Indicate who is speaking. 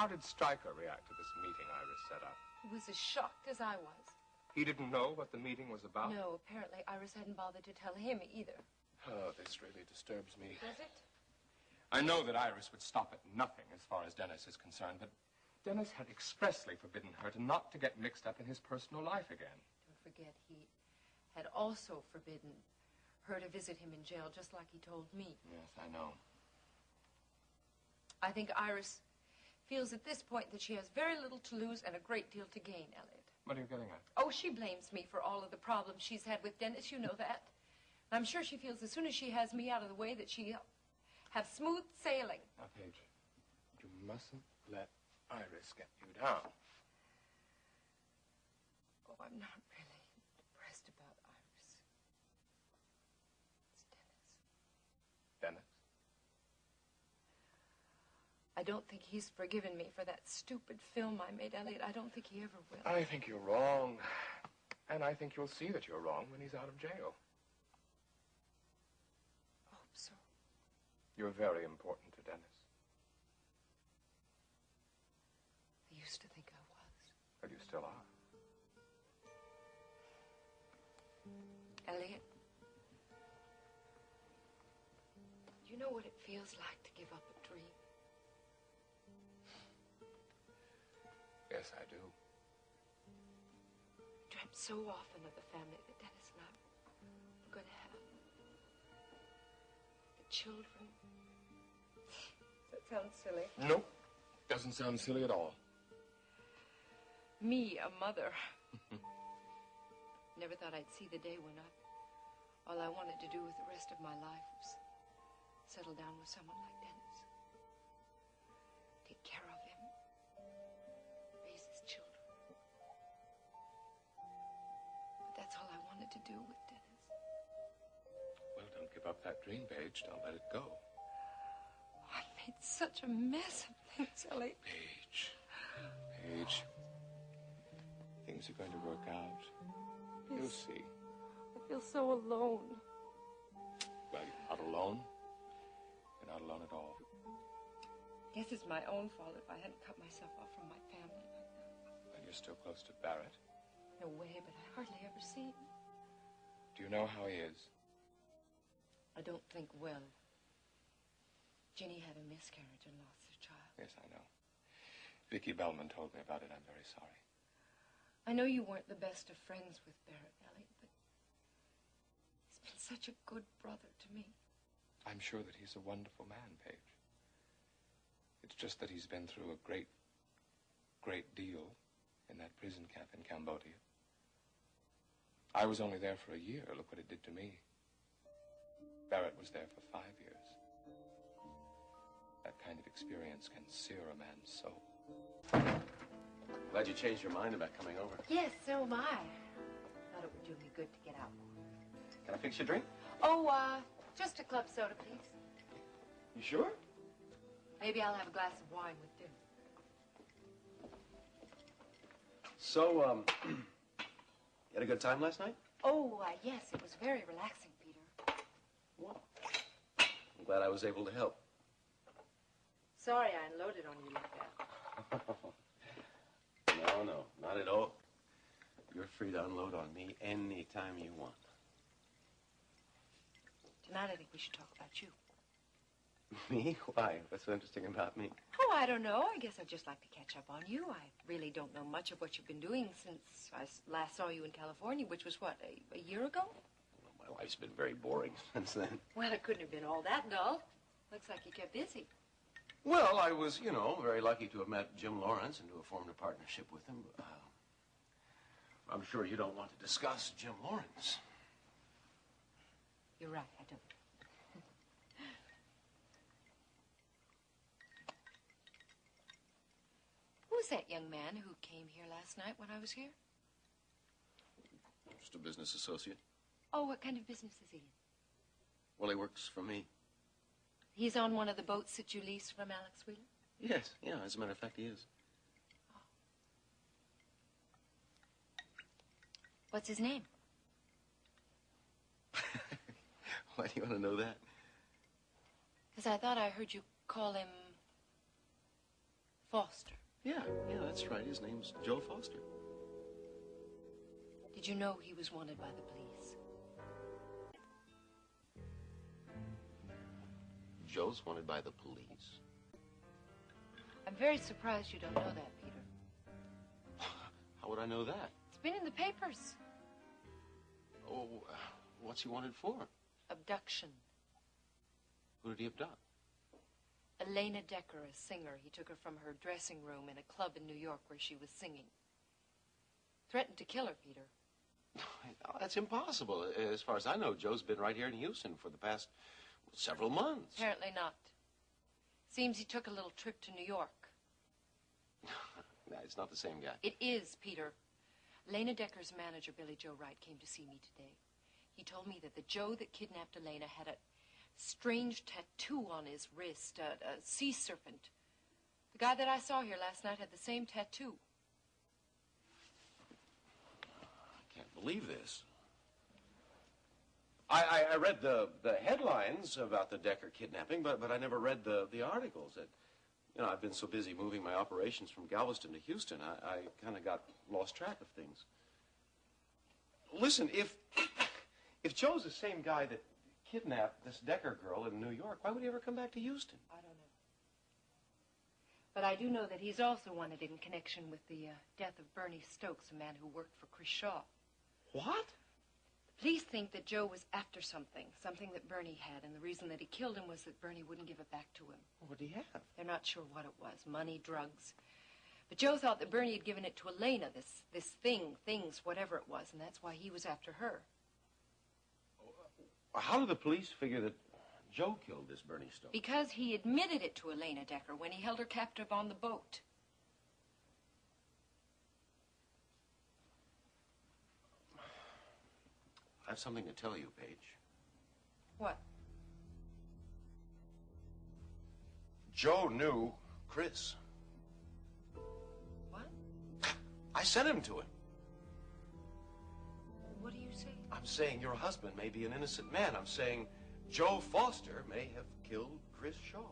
Speaker 1: How did Stryker react to this meeting Iris set up?
Speaker 2: He was as shocked as I was.
Speaker 1: He didn't know what the meeting was about?
Speaker 2: No, apparently Iris hadn't bothered to tell him either.
Speaker 1: Oh, this really disturbs me.
Speaker 2: Does it?
Speaker 1: I know that Iris would stop at nothing as far as Dennis is concerned, but Dennis had expressly forbidden her not to get mixed up in his personal life again.
Speaker 2: Don't forget, he had also forbidden her to visit him in jail, just like he told me.
Speaker 1: Yes, I know.
Speaker 2: I think Iris feels at this point that she has very little to lose and a great deal to gain, Elliot.
Speaker 1: What are you getting at?
Speaker 2: Oh, she blames me for all of the problems she's had with Dennis. You know that. I'm sure she feels as soon as she has me out of the way that she'll have smooth sailing.
Speaker 1: Now, Paige, you mustn't let Iris get you down.
Speaker 2: Oh, I'm not really depressed about Iris. It's Dennis.
Speaker 1: Dennis?
Speaker 2: I don't think he's forgiven me for that stupid film I made, Elliot. I don't think he ever will.
Speaker 1: I think you're wrong. And I think you'll see that you're wrong when he's out of jail.
Speaker 2: I hope so.
Speaker 1: You're very important to Dennis.
Speaker 2: I used to think I was.
Speaker 1: But you still are.
Speaker 2: Elliot, do you know what it feels like to give up a dream?
Speaker 1: Yes, I do.
Speaker 2: I dreamt so often of the family that Dennis and I were going to have. The children. Does that sound silly?
Speaker 1: Nope. Doesn't sound silly at all.
Speaker 2: Me, a mother. Never thought I'd see the day when all I wanted to do with the rest of my life was settle down with someone like Dennis. Take care of him. Raise his children. But that's all I wanted to do with Dennis.
Speaker 1: Well, don't give up that dream, Paige. Don't let it go.
Speaker 2: I made such a mess of things, Ellie.
Speaker 1: Paige. Paige. Things are going to work out. You'll see.
Speaker 2: I feel so alone.
Speaker 1: Well, you're not alone. You're not alone at all.
Speaker 2: Guess it's my own fault if I hadn't cut myself off from my family like that.
Speaker 1: And you're still close to Barrett.
Speaker 2: No way, but I hardly ever see him.
Speaker 1: Do you know how he is?
Speaker 2: I don't think well. Ginny had a miscarriage and lost her child.
Speaker 1: Yes, I know. Vicky Bellman told me about it. I'm very sorry.
Speaker 2: I know you weren't the best of friends with Barrett, Ellie, but he's been such a good brother to me.
Speaker 1: I'm sure that he's a wonderful man, Paige. It's just that he's been through a great deal in that prison camp in Cambodia. I was only there for a year. Look what it did to me. Barrett was there for 5 years. That kind of experience can sear a man's soul.
Speaker 3: Glad you changed your mind about coming over.
Speaker 2: Yes, so am I. Thought it would do me good to get out.
Speaker 3: Can I fix you a drink?
Speaker 2: Oh, just a club soda, please.
Speaker 3: You sure?
Speaker 2: Maybe I'll have a glass of wine with dinner.
Speaker 3: So, you had a good time last night?
Speaker 2: Oh, yes, it was very relaxing, Peter.
Speaker 3: Well, I'm glad I was able to help.
Speaker 2: Sorry I unloaded on you like that.
Speaker 3: No, not at all. You're free to unload on me anytime you want.
Speaker 2: Tonight I think we should talk about you.
Speaker 3: Me? Why? What's so interesting about me?
Speaker 2: Oh, I don't know. I guess I'd just like to catch up on you. I really don't know much of what you've been doing since I last saw you in California, which was, what, a year ago?
Speaker 3: Well, my life's been very boring since then.
Speaker 2: Well, it couldn't have been all that dull. Looks like you kept busy.
Speaker 3: Well, I was, very lucky to have met Jim Lawrence and to have formed a partnership with him. I'm sure you don't want to discuss Jim Lawrence.
Speaker 2: You're right, I don't. Who's that young man who came here last night when I was here?
Speaker 3: Just a business associate.
Speaker 2: Oh, what kind of business is he in?
Speaker 3: Well, he works for me.
Speaker 2: He's on one of the boats that you leased from Alex Wheeler?
Speaker 3: Yes, yeah, as a matter of fact, he is.
Speaker 2: Oh. What's his name?
Speaker 3: Why do you want to know that?
Speaker 2: Because I thought I heard you call him Foster.
Speaker 3: Yeah, that's right. His name's Joe Foster.
Speaker 2: Did you know he was wanted by the police?
Speaker 3: Joe's wanted by the police?
Speaker 2: I'm very surprised you don't know that, Peter.
Speaker 3: How would I know that?
Speaker 2: It's been in the papers.
Speaker 3: Oh, what's he wanted for?
Speaker 2: Abduction.
Speaker 3: Who did he abduct?
Speaker 2: Elena Decker, a singer. He took her from her dressing room in a club in New York where she was singing. Threatened to kill her, Peter.
Speaker 3: Oh, that's impossible. As far as I know, Joe's been right here in Houston for the past several months.
Speaker 2: Apparently not. Seems he took a little trip to New York.
Speaker 3: Nah, it's not the same guy.
Speaker 2: It is, Peter. Elena Decker's manager, Billy Joe Wright, came to see me today. He told me that the Joe that kidnapped Elena had a strange tattoo on his wrist, a sea serpent. The guy that I saw here last night had the same tattoo.
Speaker 3: I can't believe this. I read the headlines about the Decker kidnapping, but I never read the articles. I've been so busy moving my operations from Galveston to Houston, I kind of got lost track of things. Listen, if Joe's the same guy that kidnapped this Decker girl in New York, why would he ever come back to Houston?
Speaker 2: I don't know. But I do know that he's also wanted in connection with the death of Bernie Stokes, a man who worked for Chris Shaw.
Speaker 3: What?
Speaker 2: The police think that Joe was after something that Bernie had, and the reason that he killed him was that Bernie wouldn't give it back to him.
Speaker 3: What did he have?
Speaker 2: They're not sure what it was, money, drugs. But Joe thought that Bernie had given it to Elena, this things, whatever it was, and that's why he was after her.
Speaker 3: How do the police figure that Joe killed this Bernie Stokes?
Speaker 2: Because he admitted it to Elena Decker when he held her captive on the boat.
Speaker 3: I have something to tell you, Paige.
Speaker 2: What?
Speaker 3: Joe knew Chris.
Speaker 2: What?
Speaker 3: I sent him to him.
Speaker 2: What are you saying?
Speaker 3: I'm saying your husband may be an innocent man. I'm saying Joe Foster may have killed Chris Shaw.